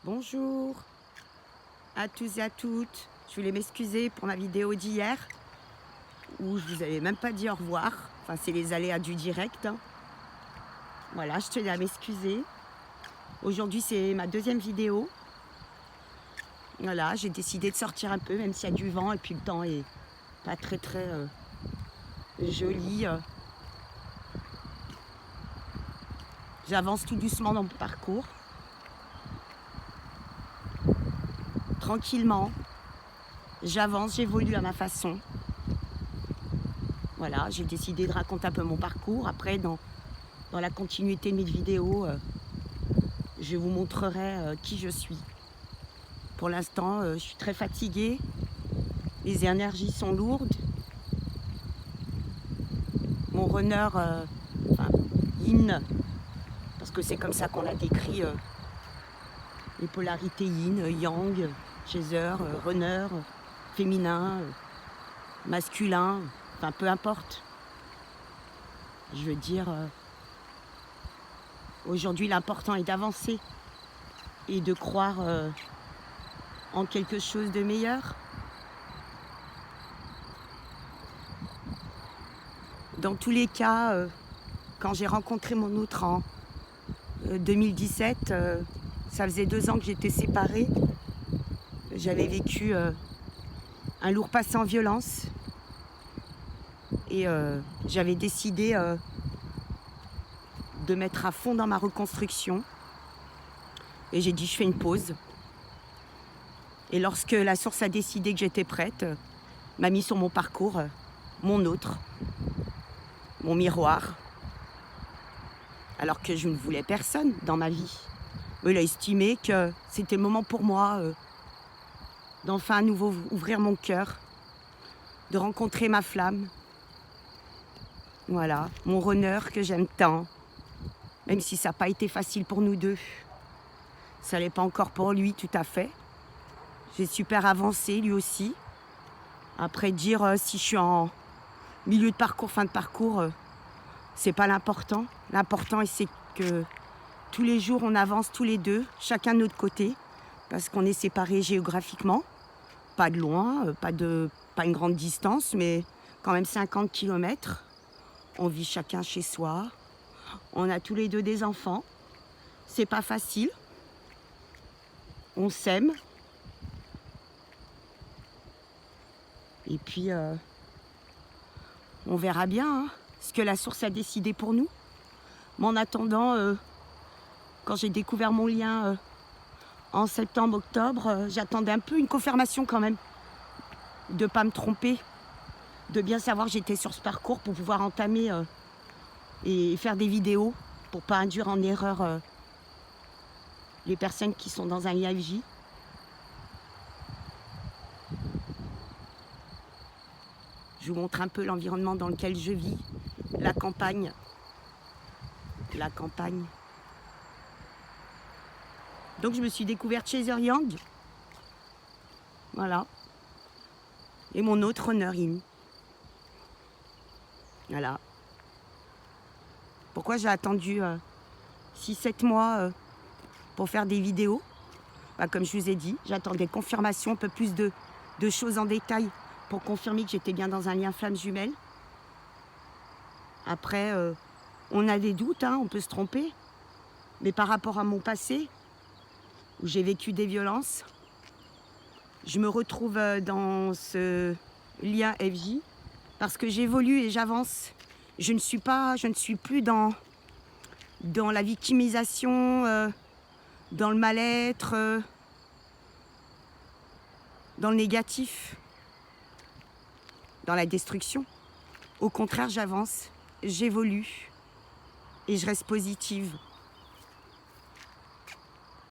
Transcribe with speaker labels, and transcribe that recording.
Speaker 1: Bonjour à tous et à toutes. Je voulais m'excuser pour ma vidéo d'hier où je vous avais même pas dit au revoir. Enfin, c'est les aléas du direct, hein. Voilà, je tenais à m'excuser. Aujourd'hui, c'est ma deuxième vidéo. Voilà, j'ai décidé de sortir un peu, même s'il y a du vent et puis le temps est pas très joli. J'avance tout doucement dans mon parcours, tranquillement. J'avance, j'évolue à ma façon. Voilà, j'ai décidé de raconter un peu mon parcours. Après, dans la continuité de mes vidéos, je vous montrerai qui je suis. Pour l'instant, je suis très fatiguée. Les énergies sont lourdes. Mon runner, enfin, yin, parce que c'est comme ça qu'on a décrit les polarités yin, yang, chaser, runner, féminin, masculin, enfin peu importe. Je veux dire, aujourd'hui l'important est d'avancer et de croire en quelque chose de meilleur. Dans tous les cas, quand j'ai rencontré mon autre en 2017, ça faisait 2 ans que j'étais séparée. J'avais vécu un lourd passé en violence et j'avais décidé de mettre à fond dans ma reconstruction. Et j'ai dit, je fais une pause. Et lorsque la source a décidé que j'étais prête, m'a mis sur mon parcours, mon autre, mon miroir. Alors que je ne voulais personne dans ma vie. Il a estimé que c'était le moment pour moi d'enfin à nouveau ouvrir mon cœur, de rencontrer ma flamme. Voilà, mon runner que j'aime tant, même si ça n'a pas été facile pour nous deux. Ça l'est pas encore pour lui, tout à fait. J'ai super avancé, lui aussi. Après, dire si je suis en milieu de parcours, fin de parcours, c'est pas l'important. L'important, c'est que tous les jours, on avance tous les deux, chacun de notre côté, parce qu'on est séparés géographiquement. Pas de loin, pas une grande distance, mais quand même 50 km. On vit chacun chez soi. On a tous les deux des enfants. C'est pas facile. On s'aime. Et puis, on verra bien hein, ce que la source a décidé pour nous. Mais en attendant, quand j'ai découvert mon lien en septembre, octobre, j'attendais un peu une confirmation quand même. De ne pas me tromper. De bien savoir que j'étais sur ce parcours pour pouvoir entamer et faire des vidéos pour ne pas induire en erreur les personnes qui sont dans un IAFJ. Je vous montre un peu l'environnement dans lequel je vis, la campagne. La campagne. Donc je me suis découverte Chaser Yang. Voilà. Et mon autre runner in. Voilà. Pourquoi j'ai attendu 6-7 mois pour faire des vidéos? Comme je vous ai dit, j'attendais confirmation, un peu plus de choses en détail pour confirmer que j'étais bien dans un lien flamme jumelle. Après, on a des doutes, hein, on peut se tromper. Mais par rapport à mon passé, où j'ai vécu des violences, je me retrouve dans ce lien FJ parce que j'évolue et j'avance. Je ne suis plus dans la victimisation, dans le mal-être, dans le négatif, dans la destruction. Au contraire, j'avance, j'évolue et je reste positive.